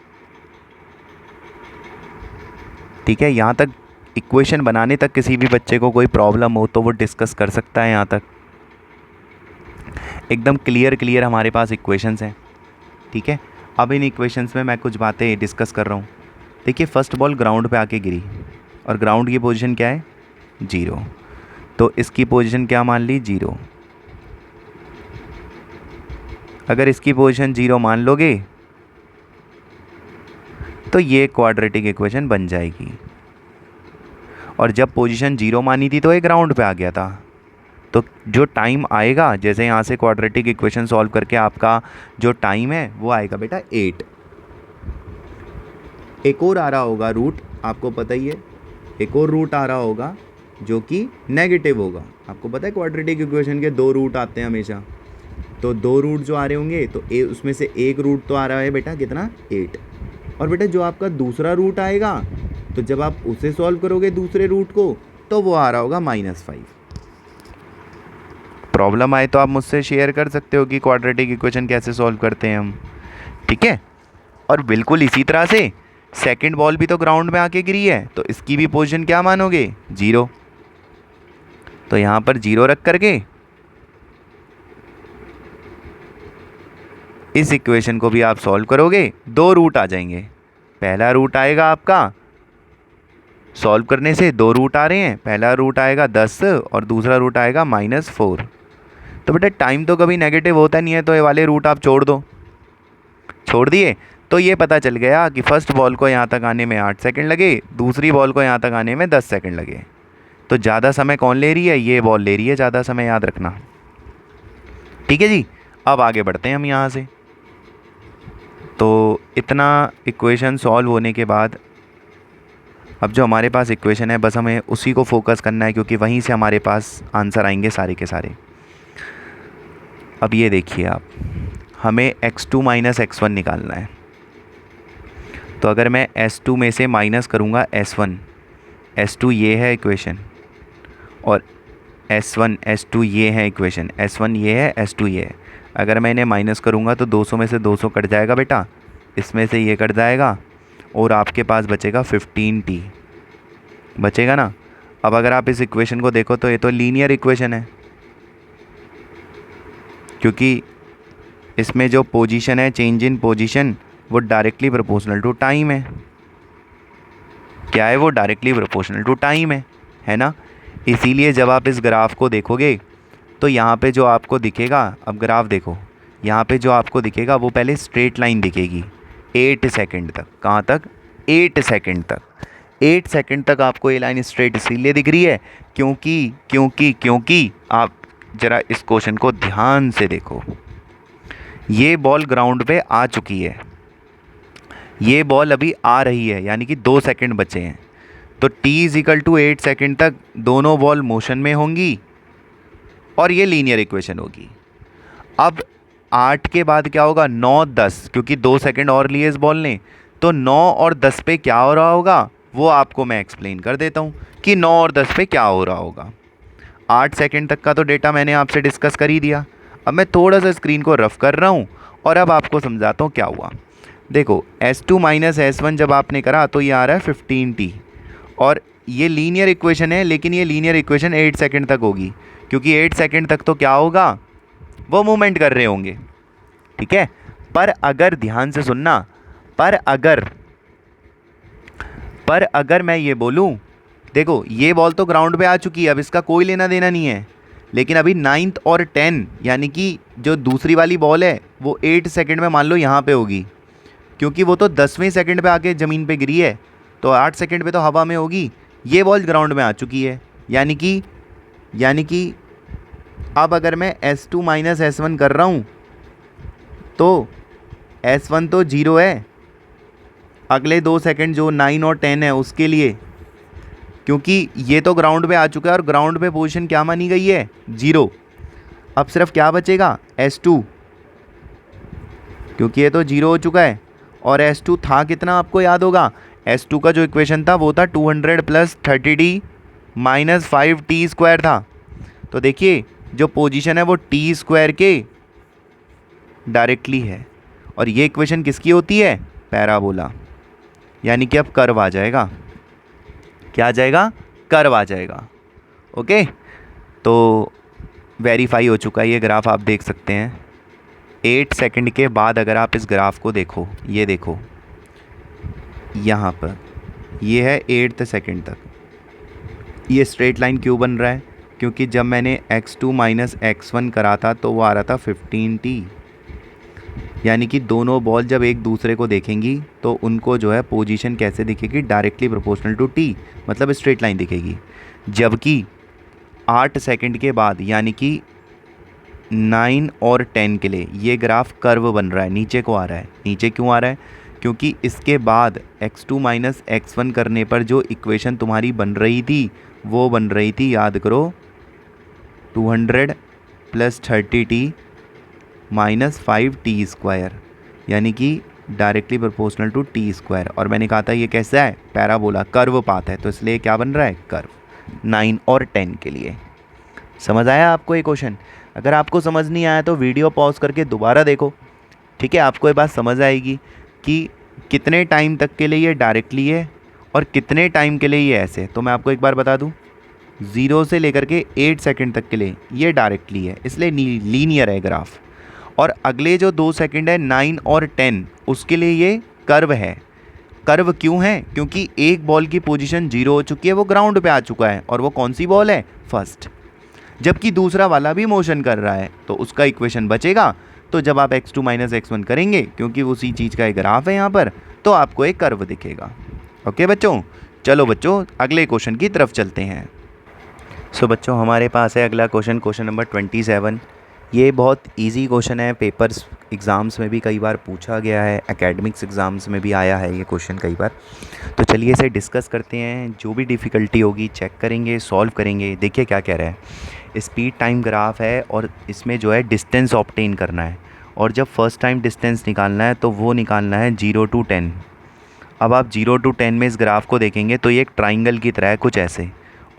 ठीक है। यहाँ तक इक्वेशन बनाने तक किसी भी बच्चे को कोई प्रॉब्लम हो तो वो डिस्कस कर सकता है, यहाँ तक एकदम क्लियर हमारे पास इक्वेशंस हैं, ठीक है। अब इन इक्वेशंस में मैं कुछ बातें डिस्कस कर रहा हूँ। देखिए फर्स्ट बॉल ग्राउंड पे आके गिरी, और ग्राउंड की पोजीशन क्या है 0, तो इसकी पोजीशन क्या मान ली 0। अगर इसकी पोजीशन 0 मान लोगे तो ये क्वाड्रेटिक इक्वेशन बन जाएगी, और जब पोजीशन 0 मानी थी तो ये ग्राउंड पे आ गया था, तो जो टाइम आएगा, जैसे यहाँ से क्वाड्रेटिक इक्वेशन सॉल्व करके आपका जो टाइम है वो आएगा बेटा 8। एक और आ रहा होगा रूट, आपको पता ही है, एक और रूट आ रहा होगा जो कि नेगेटिव होगा। आपको पता है क्वाड्रेटिक इक्वेशन के 2 रूट आते हैं हमेशा, तो 2 रूट जो आ रहे होंगे तो उसमें से एक रूट तो आ रहा है बेटा कितना 8, और बेटा जो आपका दूसरा रूट आएगा तो जब आप उसे सॉल्व करोगे दूसरे रूट को तो वो आ रहा होगा -5। प्रॉब्लम आए तो आप मुझसे शेयर कर सकते हो कि क्वाड्रेटिक इक्वेशन कैसे सॉल्व करते हैं हम, ठीक है। और बिल्कुल इसी तरह से सेकंड बॉल भी तो ग्राउंड में आके गिरी है, तो इसकी भी पोजीशन क्या मानोगे 0, तो यहाँ पर 0 रख करके इस इक्वेशन को भी आप सॉल्व करोगे, 2 रूट आ जाएंगे। पहला रूट आएगा आपका, सॉल्व करने से 2 रूट आ रहे हैं, पहला रूट आएगा 10 और दूसरा रूट आएगा -4। तो बेटा टाइम तो कभी नेगेटिव होता नहीं है, तो ये वाले रूट आप छोड़ दो, छोड़ दिए तो ये पता चल गया कि फर्स्ट बॉल को यहाँ तक आने में 8 सेकंड लगे, दूसरी बॉल को यहाँ तक आने में 10 सेकंड लगे। तो ज़्यादा समय कौन ले रही है, ये बॉल ले रही है ज़्यादा समय, याद रखना, ठीक है जी। अब आगे बढ़ते हैं हम यहाँ से। तो इतना इक्वेशन सॉल्व होने के बाद अब जो हमारे पास इक्वेशन है बस हमें उसी को फोकस करना है, क्योंकि वहीं से हमारे पास आंसर आएंगे सारे के सारे। अब ये देखिए आप, हमें x2 - x1 निकालना है। तो अगर मैं s2 में से माइनस करूँगा s1, s2 ये है इक्वेशन, और s1 s2 ये है इक्वेशन, s1 ये है s2 ये है। अगर मैं इन्हें माइनस करूँगा तो 200 में से 200 कट जाएगा बेटा, इसमें से ये कट जाएगा और आपके पास बचेगा 15t, बचेगा ना। अब अगर आप इस इक्वेशन को देखो तो ये तो लीनियर इक्वेशन है, क्योंकि इसमें जो पोजीशन है, चेंज इन पोजीशन, वो डायरेक्टली प्रोपोर्शनल टू टाइम है। क्या है वो, डायरेक्टली प्रोपोर्शनल टू टाइम है ना। इसीलिए जब आप इस ग्राफ को देखोगे तो यहाँ पे जो आपको दिखेगा, अब ग्राफ देखो, यहाँ पे जो आपको दिखेगा वो पहले स्ट्रेट लाइन दिखेगी 8 सेकंड तक। कहाँ तक, 8 सेकंड तक। 8 सेकंड तक आपको ये लाइन स्ट्रेट इसीलिए दिख रही है क्योंकि आप ज़रा इस क्वेश्चन को ध्यान से देखो। ये बॉल ग्राउंड पे आ चुकी है, ये बॉल अभी आ रही है, यानी कि 2 सेकंड बचे हैं। तो t = 8 सेकंड तक दोनों बॉल मोशन में होंगी और ये लीनियर इक्वेशन होगी। अब 8 के बाद क्या होगा, 9 10, क्योंकि 2 सेकंड और लिए इस बॉल ने, तो 9 और 10 पे क्या हो रहा होगा वो आपको मैं एक्सप्लेन कर देता हूँ कि 9 और 10 पे क्या हो रहा होगा। 8 सेकंड तक का तो डेटा मैंने आपसे डिस्कस कर ही दिया। अब मैं थोड़ा सा स्क्रीन को रफ कर रहा हूँ और अब आपको समझाता हूँ क्या हुआ। देखो s2 - s1 जब आपने करा तो ये आ रहा है 15t, और ये लीनियर इक्वेशन है, लेकिन ये लीनियर इक्वेशन 8 सेकंड तक होगी, क्योंकि 8 सेकंड तक तो क्या होगा, वो मूवमेंट कर रहे होंगे, ठीक है। पर अगर ध्यान से सुनना, पर अगर मैं ये बोलूँ, देखो ये बॉल तो ग्राउंड पे आ चुकी है, अब इसका कोई लेना देना नहीं है, लेकिन अभी 9th और 10 यानी कि जो दूसरी वाली बॉल है वो 8 सेकंड में मान लो यहाँ पे होगी, क्योंकि वो तो 10वें सेकंड पे आके ज़मीन पे गिरी है, तो 8 सेकंड पे तो हवा में होगी। ये बॉल ग्राउंड में आ चुकी है, यानी कि अब अगर मैं s2 - s1 कर रहा हूँ तो s1 तो 0 है अगले 2 सेकंड जो 9 और 10 है उसके लिए, क्योंकि ये तो ग्राउंड पे आ चुका है और ग्राउंड पे पोजीशन क्या मानी गई है 0। अब सिर्फ क्या बचेगा s2, क्योंकि ये तो 0 हो चुका है, और s2 था कितना आपको याद होगा, s2 का जो इक्वेशन था वो था 200 + 30t - 5t² था। तो देखिए जो पोजीशन है वो t² के डायरेक्टली है, और ये इक्वेशन किसकी होती है, पैराबोला, यानी कि अब कर्व आ जाएगा, क्या आ जाएगा, कर्व आ जाएगा। ओके, तो वेरीफाई हो चुका है ये ग्राफ, आप देख सकते हैं 8 सेकंड के बाद अगर आप इस ग्राफ को देखो, ये देखो यहाँ पर ये है 8th सेकंड तक, ये स्ट्रेट लाइन क्यों बन रहा है, क्योंकि जब मैंने x2 - x1 करा था तो वो आ रहा था 15t, यानी कि दोनों बॉल जब एक दूसरे को देखेंगी तो उनको जो है पोजीशन कैसे दिखेगी, डायरेक्टली प्रोपोर्शनल टू t, मतलब स्ट्रेट लाइन दिखेगी। जबकि 8 सेकंड के बाद यानी कि 9 और 10 के लिए ये ग्राफ कर्व बन रहा है, नीचे को आ रहा है। नीचे क्यों आ रहा है, क्योंकि इसके बाद x2 माइनस x1 करने पर जो इक्वेशन तुम्हारी बन रही थी वो बन रही थी, याद करो, 200 प्लस 30t माइनस 5t², यानी कि डायरेक्टली प्रोपोर्शनल टू t²। और मैंने कहा था ये कैसा है, पैराबोला, कर्व पाथ है, तो इसलिए क्या बन रहा है, कर्व। 9 और 10 के लिए समझ आया आपको ये क्वेश्चन? अगर आपको समझ नहीं आया तो वीडियो पॉज करके दोबारा देखो, ठीक है? आपको ये बात समझ आएगी कि कितने टाइम तक के लिए ये डायरेक्टली है और कितने टाइम के लिए ये ऐसे। तो मैं आपको एक बार बता दूं, 0 से लेकर के 8 सेकंड तक के लिए ये डायरेक्टली है, इसलिए लीनियर है ग्राफ। और अगले जो 2 सेकंड है 9 और 10, उसके लिए ये कर्व है। कर्व क्यों है? क्योंकि एक बॉल की पोजीशन 0 हो चुकी है, वो ग्राउंड पे आ चुका है, और वो कौन सी बॉल है, फर्स्ट। जबकि दूसरा वाला भी मोशन कर रहा है, तो उसका इक्वेशन बचेगा। तो जब आप x2 माइनस x1 करेंगे, क्योंकि उसी चीज़ का एक ग्राफ है यहाँ पर, तो आपको एक कर्व दिखेगा। ओके बच्चों, चलो बच्चों अगले क्वेश्चन की तरफ चलते हैं। सो बच्चों हमारे पास है अगला क्वेश्चन, क्वेश्चन नंबर 27। ये बहुत इजी क्वेश्चन है, पेपर्स एग्ज़ाम्स में भी कई बार पूछा गया है, एकेडमिक्स एग्ज़ाम्स में भी आया है ये क्वेश्चन कई बार। तो चलिए इसे डिस्कस करते हैं, जो भी डिफ़िकल्टी होगी चेक करेंगे, सॉल्व करेंगे। देखिए क्या कह रहा है, स्पीड टाइम ग्राफ है और इसमें जो है डिस्टेंस ऑब्टेन करना है, और जब फर्स्ट टाइम डिस्टेंस निकालना है तो वो निकालना है 0 to 10। अब आप 0 to 10 में इस ग्राफ को देखेंगे तो ये एक ट्राइंगल की तरह है कुछ ऐसे,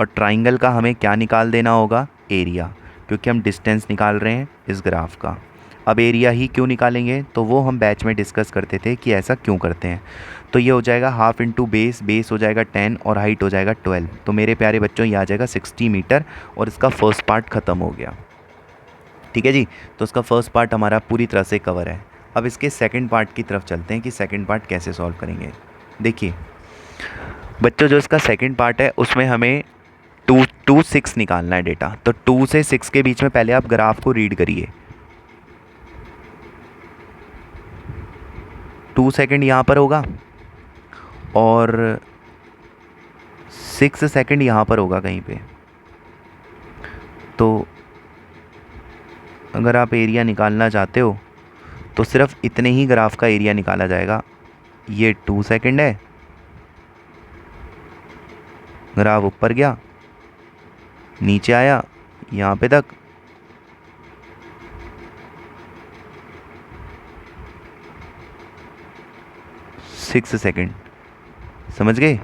और ट्राइंगल का हमें क्या निकाल देना होगा, एरिया, क्योंकि हम डिस्टेंस निकाल रहे हैं इस ग्राफ का। अब एरिया ही क्यों निकालेंगे, तो वो हम बैच में डिस्कस करते थे कि ऐसा क्यों करते हैं। तो ये हो जाएगा हाफ इंटू बेस, बेस हो जाएगा 10 और हाइट हो जाएगा 12। तो मेरे प्यारे बच्चों ये आ जाएगा 60 मीटर, और इसका फर्स्ट पार्ट ख़त्म हो गया। ठीक है जी, तो इसका फर्स्ट पार्ट हमारा पूरी तरह से कवर है। अब इसके सेकंड पार्ट की तरफ चलते हैं कि सेकंड पार्ट कैसे सॉल्व करेंगे। देखिए बच्चों, जो इसका सेकंड पार्ट है उसमें हमें 2 to 6 निकालना है डेटा। तो 2 से 6 के बीच में पहले आप ग्राफ को रीड करिए। 2 सेकंड यहाँ पर होगा और 6 सेकंड यहाँ पर होगा कहीं पे। तो अगर आप एरिया निकालना चाहते हो तो सिर्फ इतने ही ग्राफ का एरिया निकाला जाएगा। ये 2 सेकंड है, ग्राफ ऊपर गया, नीचे आया यहाँ पे तक, सिक्स सेकंड, समझ गए?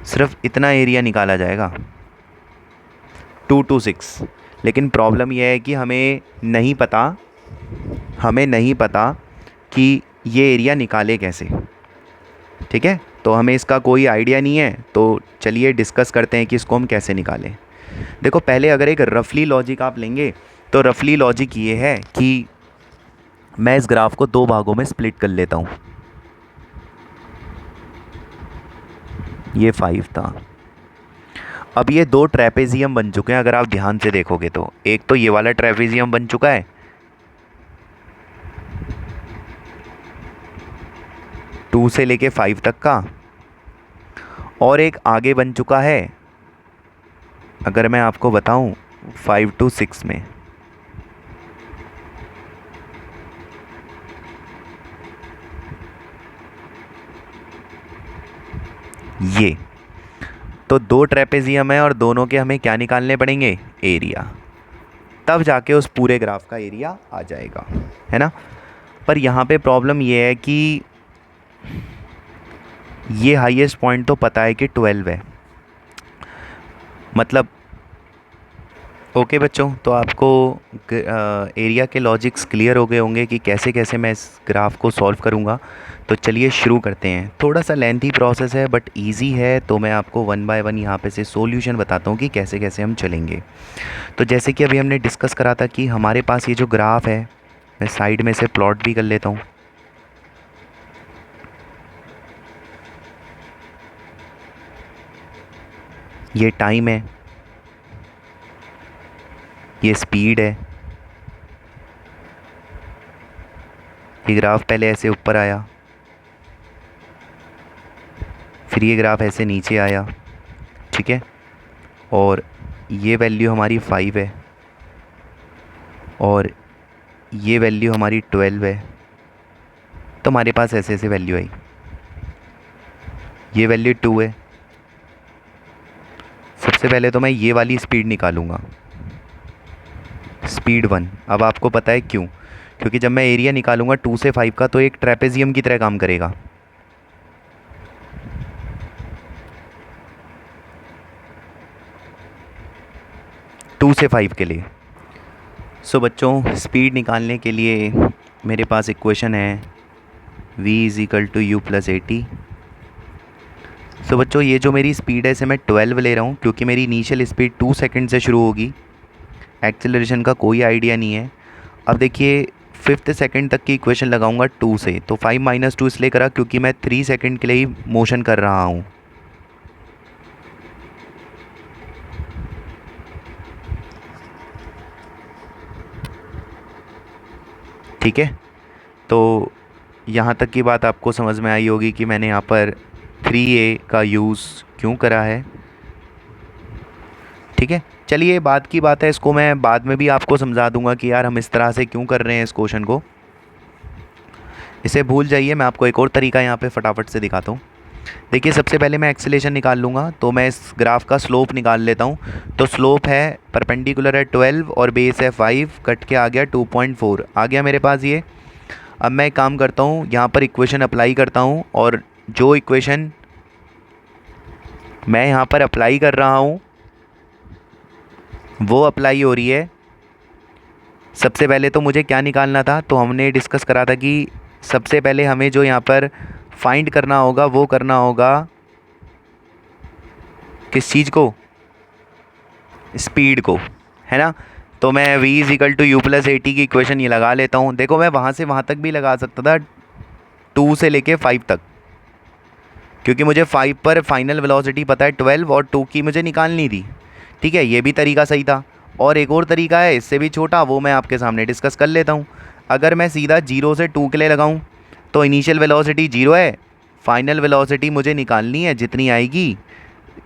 सिर्फ इतना एरिया निकाला जाएगा 2 to 6। लेकिन प्रॉब्लम यह है कि हमें नहीं पता कि ये एरिया निकाले कैसे। ठीक है, तो हमें इसका कोई आइडिया नहीं है, तो चलिए डिस्कस करते हैं कि इसको हम कैसे निकालें। देखो पहले अगर एक रफली लॉजिक आप लेंगे तो रफली लॉजिक ये है कि मैं इस ग्राफ को 2 भागों में स्प्लिट कर लेता हूँ। ये 5 था। अब ये 2 ट्रेपेजियम बन चुके हैं, अगर आप ध्यान से देखोगे तो। एक तो ये वाला ट्रेपेजियम बन चुका है, 2 से लेके 5 तक का, और एक आगे बन चुका है, अगर मैं आपको बताऊं 5 to 6 में। ये तो 2 ट्रेपेजियम है और दोनों के हमें क्या निकालने पड़ेंगे, एरिया, तब जाके उस पूरे ग्राफ का एरिया आ जाएगा, है ना। पर यहाँ पे प्रॉब्लम ये है कि ये हाईएस्ट पॉइंट तो पता है कि 12 है, मतलब ओके बच्चों, तो आपको एरिया के लॉजिक्स क्लियर हो गए होंगे कि कैसे कैसे मैं इस ग्राफ को सॉल्व करूँगा। तो चलिए शुरू करते हैं। थोड़ा सा लेंथी प्रोसेस है बट इजी है, तो मैं आपको 1 by 1 यहाँ पे से सॉल्यूशन बताता हूँ कि कैसे कैसे हम चलेंगे। तो जैसे कि अभी हमने डिस्कस करा था कि हमारे पास ये जो ग्राफ है, मैं साइड में से प्लॉट भी कर लेता हूँ। ये टाइम है, ये स्पीड है। ये ग्राफ पहले ऐसे ऊपर आया, फिर ये ग्राफ ऐसे नीचे आया, ठीक है। और ये वैल्यू हमारी 5 है और ये वैल्यू हमारी 12 है, तो हमारे पास ऐसे ऐसे वैल्यू आई। ये वैल्यू 2 है। सबसे पहले तो मैं ये वाली स्पीड निकालूंगा, स्पीड 1। अब आपको पता है क्यों? क्योंकि जब मैं एरिया निकालूंगा 2 से 5 का तो एक ट्रेपेजियम की तरह काम करेगा। टू से 5 के लिए। सो बच्चों, स्पीड निकालने के लिए मेरे पास इक्वेशन है v is equal to you plus A T. So बच्चों, ये जो मेरी स्पीड है इसे मैं 12 ले रहा हूँ क्योंकि मेरी इनिशियल स्पीड 2 सेकंड से शुरू होगी। एक्सेलरेशन का कोई आइडिया नहीं है। अब देखिए, 5th सेकंड तक की इक्वेशन लगाऊंगा 2 से, तो 5 माइनस 2 इसलिए करा क्योंकि मैं 3 सेकंड के लिए ही मोशन कर रहा हूँ। ठीक है, तो यहाँ तक की बात आपको समझ में आई होगी कि मैंने यहाँ पर 3a का यूज़ क्यों करा है। ठीक है, चलिए बात की बात है, इसको मैं बाद में भी आपको समझा दूंगा कि यार हम इस तरह से क्यों कर रहे हैं इस क्वेश्चन को। इसे भूल जाइए, मैं आपको एक और तरीका यहाँ पे फटाफट से दिखाता हूँ। देखिए, सबसे पहले मैं एक्सेलेरेशन निकाल लूँगा, तो मैं इस ग्राफ का स्लोप निकाल लेता हूँ। तो स्लोप है, परपेंडिकुलर है 12 और बेस है 5, कट के आ गया 2.4 आ गया मेरे पास ये। अब मैं एक काम करता हूँ, यहाँ पर इक्वेशन अप्लाई करता हूँ, और जो इक्वेशन मैं यहाँ पर अप्लाई कर रहा हूँ वो अप्लाई हो रही है। सबसे पहले तो मुझे क्या निकालना था, तो हमने डिस्कस करा था कि सबसे पहले हमें जो यहाँ पर फाइंड करना होगा वो करना होगा किस चीज़ को? स्पीड को, है ना। तो मैं v is equal to you plus A t की इक्वेशन ये लगा लेता हूँ। देखो, मैं वहाँ से वहाँ तक भी लगा सकता था, 2 से लेके 5 तक, क्योंकि मुझे 5 पर फाइनल वेलोसिटी पता है 12 और 2 की मुझे निकालनी थी। ठीक है, ये भी तरीका सही था। और एक और तरीका है इससे भी छोटा, वो मैं आपके सामने डिस्कस कर लेता हूँ। अगर मैं सीधा 0 से 2 के लिए लगाऊँ तो इनिशियल वेलोसिटी 0 है, फाइनल वेलोसिटी मुझे निकालनी है जितनी आएगी।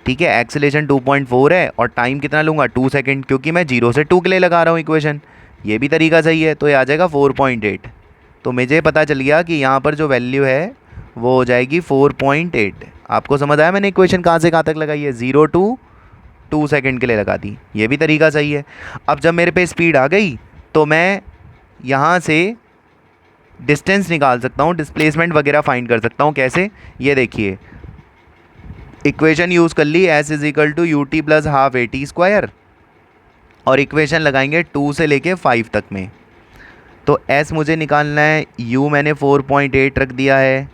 ठीक है, एक्सेलेरेशन 2.4 है और टाइम कितना लूँगा? 2 सेकंड, क्योंकि मैं 0 से 2 के लिए लगा रहा हूँ इक्वेशन। ये भी तरीका सही है, तो ये आ जाएगा 4.8। तो मुझे पता चल गया कि यहाँ पर जो वैल्यू है वो हो जाएगी 4.8। आपको समझ आया मैंने इक्वेशन कहाँ से कहाँ तक लगाई है? 0 टू 2 सेकंड के लिए लगा दी, ये भी तरीका सही है। अब जब मेरे पे स्पीड आ गई तो मैं यहाँ से डिस्टेंस निकाल सकता हूँ, डिस्प्लेसमेंट वगैरह फाइंड कर सकता हूँ। कैसे? ये देखिए, इक्वेशन यूज़ कर ली, s is equal to you t plus half A T square, और इक्वेशन लगाएंगे 2 से लेके 5 तक में। तो s मुझे निकालना है, u मैंने 4.8 रख दिया है,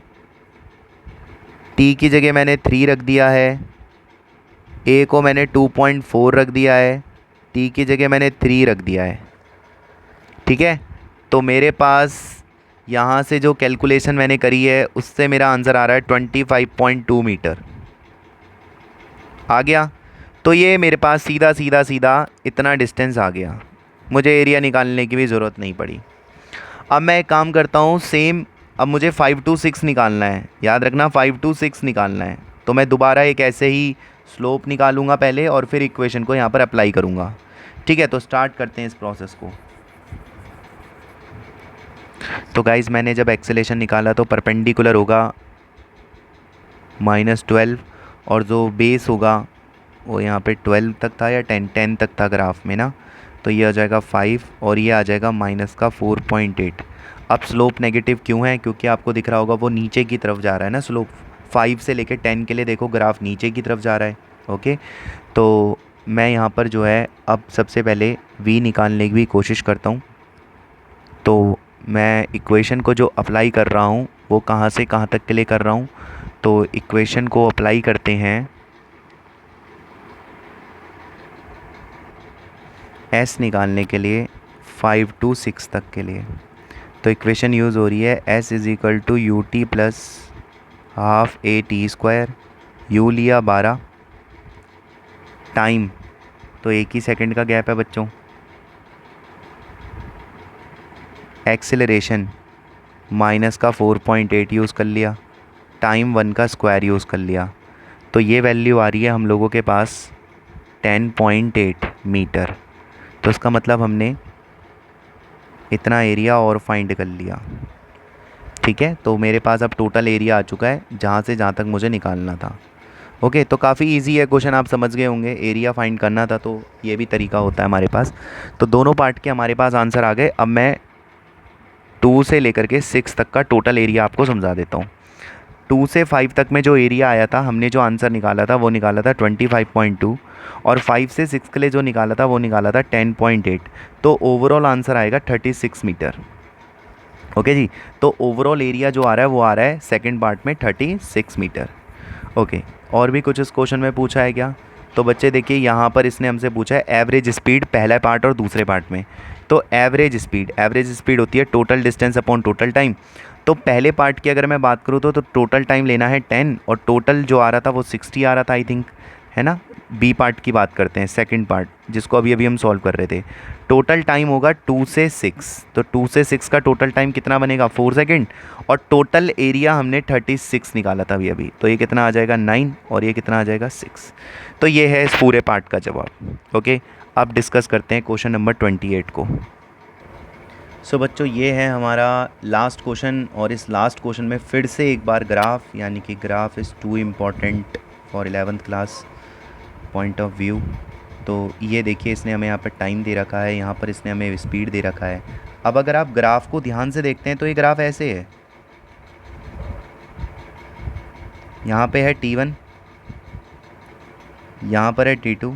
t की जगह मैंने 3 रख दिया है, a को मैंने 2.4 रख दिया है, t की जगह मैंने 3 रख दिया है। ठीक है, तो मेरे पास यहाँ से जो कैलकुलेशन मैंने करी है उससे मेरा आंसर आ रहा है 25.2 मीटर आ गया। तो ये मेरे पास सीधा सीधा सीधा इतना डिस्टेंस आ गया, मुझे एरिया निकालने की भी ज़रूरत नहीं पड़ी। अब मैं एक काम करता हूँ, सेम अब मुझे 5 to 6 निकालना है, याद रखना 5 to 6 निकालना है। तो मैं दोबारा एक ऐसे ही स्लोप निकालूंगा पहले और फिर इक्वेशन को यहाँ पर अप्लाई करूँगा। ठीक है, तो स्टार्ट करते हैं इस प्रोसेस को। तो गाइज़, मैंने जब एक्सेलेरेशन निकाला तो परपेंडिकुलर होगा -12, और जो बेस होगा वो यहाँ पे 12 तक था या 10 तक था ग्राफ में ना, तो ये आ जाएगा 5 और ये आ जाएगा माइनस का 4.8। अब स्लोप नेगेटिव क्यों है? क्योंकि आपको दिख रहा होगा वो नीचे की तरफ जा रहा है ना स्लोप। 5 से लेके 10 के लिए देखो ग्राफ नीचे की तरफ जा रहा है। ओके, तो मैं यहाँ पर जो है अब सबसे पहले v निकालने की भी कोशिश करता हूँ। तो मैं इक्वेशन को जो अप्लाई कर रहा हूँ वो कहाँ से कहाँ तक के लिए कर रहा हूँ, तो इक्वेशन को अप्लाई करते हैं s निकालने के लिए 5 to 6 तक के लिए। तो इक्वेशन यूज़ हो रही है s is equal to you t plus half A T square, u लिया 12, टाइम तो 1 ही सेकंड का गैप है बच्चों, एक्सेलरेशन माइनस का 4.8 यूज़ कर लिया, टाइम 1 का स्क्वायर यूज़ कर लिया। तो ये वैल्यू आ रही है हम लोगों के पास 10.8 मीटर। तो इसका मतलब हमने इतना एरिया और फाइंड कर लिया। ठीक है, तो मेरे पास अब टोटल एरिया आ चुका है जहाँ से जहाँ तक मुझे निकालना था। ओके, तो काफ़ी इजी है क्वेश्चन, आप समझ गए होंगे। एरिया फाइंड करना था तो ये भी तरीका होता है हमारे पास। तो दोनों पार्ट के हमारे पास आंसर आ गए। अब मैं 2 से लेकर के 6 तक का टोटल एरिया आपको समझा देता हूँ। 2 से 5 तक में जो एरिया आया था, हमने जो आंसर निकाला था वो निकाला था 25.2, और 5 से 6 के लिए जो निकाला था वो निकाला था 10.8। तो ओवरऑल आंसर आएगा 36 मीटर। ओके जी, तो ओवरऑल एरिया जो आ रहा है वो आ रहा है सेकंड पार्ट में 36 मीटर। ओके, और भी कुछ इस क्वेश्चन में पूछा है क्या? तो बच्चे देखिए, यहाँ पर इसने हमसे पूछा है एवरेज स्पीड पहला पार्ट और दूसरे पार्ट में। तो एवरेज स्पीड होती है total distance upon total time. तो पहले पार्ट की अगर मैं बात करूँ तो टोटल टाइम लेना है 10, और टोटल जो आ रहा था वो 60 आ रहा था आई थिंक, है ना। बी पार्ट की बात करते हैं, सेकंड पार्ट जिसको अभी अभी हम सॉल्व कर रहे थे। टोटल टाइम होगा 2 से 6, तो 2 से 6 का टोटल टाइम कितना बनेगा? 4 सेकेंड। और टोटल एरिया हमने 36 निकाला था अभी, तो ये कितना आ जाएगा? 9, और ये कितना आ जाएगा? 6। तो ये है इस पूरे पार्ट का जवाब। ओके, अब डिस्कस करते हैं क्वेश्चन नंबर 28 को। सो बच्चों, ये है हमारा लास्ट क्वेश्चन, और इस लास्ट क्वेश्चन में फिर से एक बार ग्राफ, यानी कि graph is too important for 11th class point of view. तो ये देखिए, इसने हमें यहाँ पर टाइम दे रखा है, यहाँ पर इसने हमें स्पीड दे रखा है। अब अगर आप ग्राफ को ध्यान से देखते हैं तो ये ग्राफ ऐसे है, यहाँ पे है T1, यहाँ पर है T2।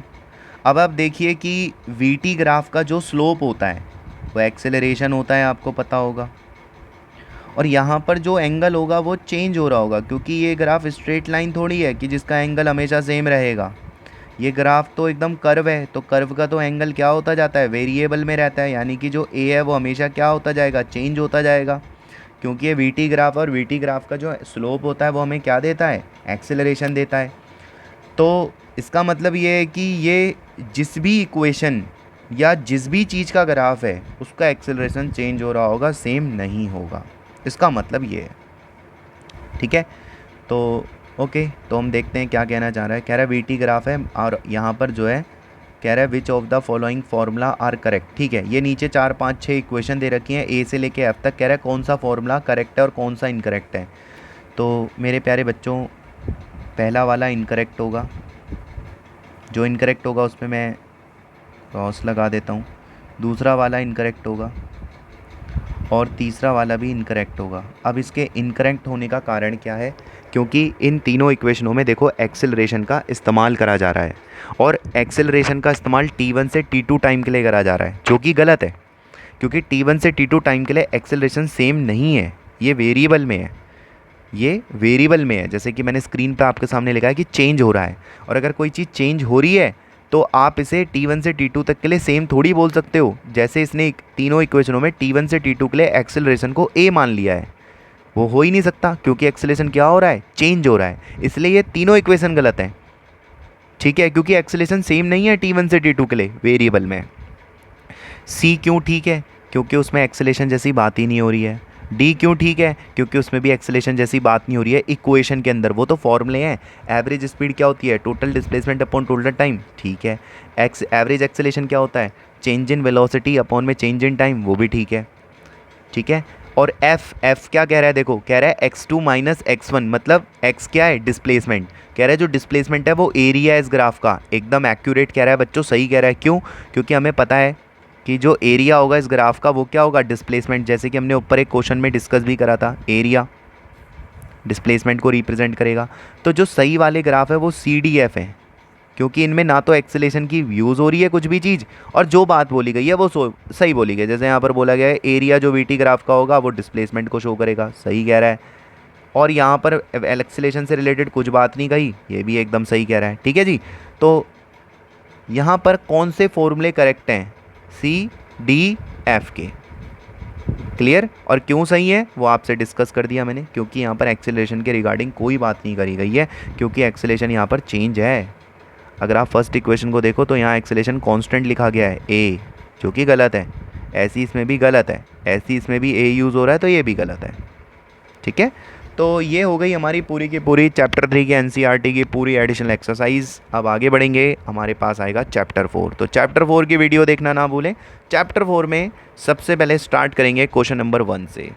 अब आप देखिए कि VT ग्राफ का जो स्लोप होता है वो एक्सेलरेशन होता है, आपको पता होगा, और यहाँ पर जो एंगल होगा वो चेंज हो रहा होगा, क्योंकि ये ग्राफ स्ट्रेट लाइन थोड़ी है कि जिसका एंगल हमेशा सेम रहेगा। ये ग्राफ तो एकदम कर्व है, तो कर्व का तो एंगल क्या होता जाता है? वेरिएबल में रहता है, यानी कि जो ए है वो हमेशा क्या होता जाएगा? चेंज होता जाएगा, क्योंकि ये VT ग्राफ, और VT ग्राफ का जो स्लोप होता है वो हमें क्या देता है? एक्सेलरेशन देता है। तो इसका मतलब ये है कि ये जिस भी इक्वेशन या जिस भी चीज़ का ग्राफ है उसका एक्सेलरेशन चेंज हो रहा होगा, सेम नहीं होगा। इसका मतलब ये है, ठीक है। तो ओके, तो हम देखते हैं क्या कहना चाह रहा है। कह रहा है VT ग्राफ है, और यहाँ पर जो है कह रहा है which of the following formula are correct. ठीक है, ये नीचे 4 5 6 इक्वेशन दे रखी हैं A से लेके F तक। कह रहा है कौन सा फार्मूला करेक्ट है और कौन सा इनकरेक्ट है। तो मेरे प्यारे बच्चों, पहला वाला इनकरेक्ट होगा, जो इनकरेक्ट होगा उस पर मैं क्रॉस लगा देता हूँ। दूसरा वाला इनकरेक्ट होगा, और तीसरा वाला भी इनकरेक्ट होगा। अब इसके इनकरेक्ट होने का कारण क्या है? क्योंकि इन तीनों इक्वेशनों में देखो एक्सेलरेशन का इस्तेमाल करा जा रहा है, और एक्सेलरेशन का इस्तेमाल T1 से T2 टाइम के लिए करा जा रहा है, जो कि गलत है, क्योंकि T1 से T2 टाइम के लिए एक्सेलरेशन सेम नहीं है, ये वेरिएबल में है। ये वेरिएबल में है, जैसे कि मैंने स्क्रीन पे आपके सामने लिखा है कि चेंज हो रहा है, और अगर कोई चीज़ चेंज हो रही है तो आप इसे T1 से T2 तक के लिए सेम थोड़ी बोल सकते हो। जैसे इसने तीनों इक्वेशनों में T1 से T2 के लिए एक्सेलरेशन को A मान लिया है, वो हो ही नहीं सकता, क्योंकि एक्सेलरेशन क्या हो रहा है? चेंज हो रहा है, इसलिए ये तीनों इक्वेशन गलत हैं। ठीक है, क्योंकि एक्सेलरेशन सेम नहीं है T1 से T2 के लिए, वेरिएबल में। C क्यों ठीक है? क्योंकि उसमें एक्सेलरेशन जैसी बात ही नहीं हो रही है। D क्यों ठीक है? क्योंकि उसमें भी एक्सेलरेशन जैसी बात नहीं हो रही है इक्वेशन के अंदर, वो तो फॉर्मूले हैं। एवरेज स्पीड क्या होती है? Total displacement upon total time, ठीक है। एवरेज एक्सेलरेशन क्या होता है? चेंज इन वेलोसिटी अपॉन में चेंज इन टाइम, वो भी ठीक है, ठीक है। और F क्या कह रहा है? देखो, कह रहा है x2 माइनस x1, मतलब x क्या है? डिस्प्लेसमेंट। कह रहा है जो डिस्प्लेसमेंट है वो एरिया है इस ग्राफ का। एकदम एक्यूरेट कह रहा है बच्चों, सही कह रहा है। क्यों? क्योंकि हमें पता है कि जो एरिया होगा इस ग्राफ का वो क्या होगा? डिस्प्लेसमेंट। जैसे कि हमने ऊपर एक क्वेश्चन में डिस्कस भी करा था, एरिया डिस्प्लेसमेंट को रिप्रेजेंट करेगा। तो जो सही वाले ग्राफ है वो CDF है, क्योंकि इनमें ना तो एक्सेलेरेशन की यूज़ हो रही है कुछ भी चीज़, और जो बात बोली गई है वो सही बोली गई है। जैसे यहाँ पर बोला गया है एरिया जो VT ग्राफ का होगा वो डिस्प्लेसमेंट को शो करेगा, सही कह रहा है। और यहाँ पर एक्सेलेरेशन से रिलेटेड कुछ बात नहीं कही, ये भी एकदम सही कह रहा है, ठीक है जी। तो यहाँ पर कौन से फॉर्मूले करेक्ट हैं? CDF के। क्लियर? और क्यों सही है वो आपसे डिस्कस कर दिया मैंने, क्योंकि यहाँ पर एक्सेलरेशन के रिगार्डिंग कोई बात नहीं करी गई है, क्योंकि एक्सेलरेशन यहाँ पर चेंज है। अगर आप फर्स्ट इक्वेशन को देखो तो यहाँ एक्सेलरेशन कांस्टेंट लिखा गया है A, जो कि गलत है। ऐसी इसमें भी गलत है, ऐसी इसमें भी A यूज़ हो रहा है, तो ये भी गलत है, ठीक है। तो ये हो गई हमारी पूरी की पूरी चैप्टर 3 की NCERT की पूरी एडिशनल एक्सरसाइज। अब आगे बढ़ेंगे, हमारे पास आएगा चैप्टर 4। तो चैप्टर 4 की वीडियो देखना ना भूलें। चैप्टर 4 में सबसे पहले स्टार्ट करेंगे क्वेश्चन नंबर 1 से।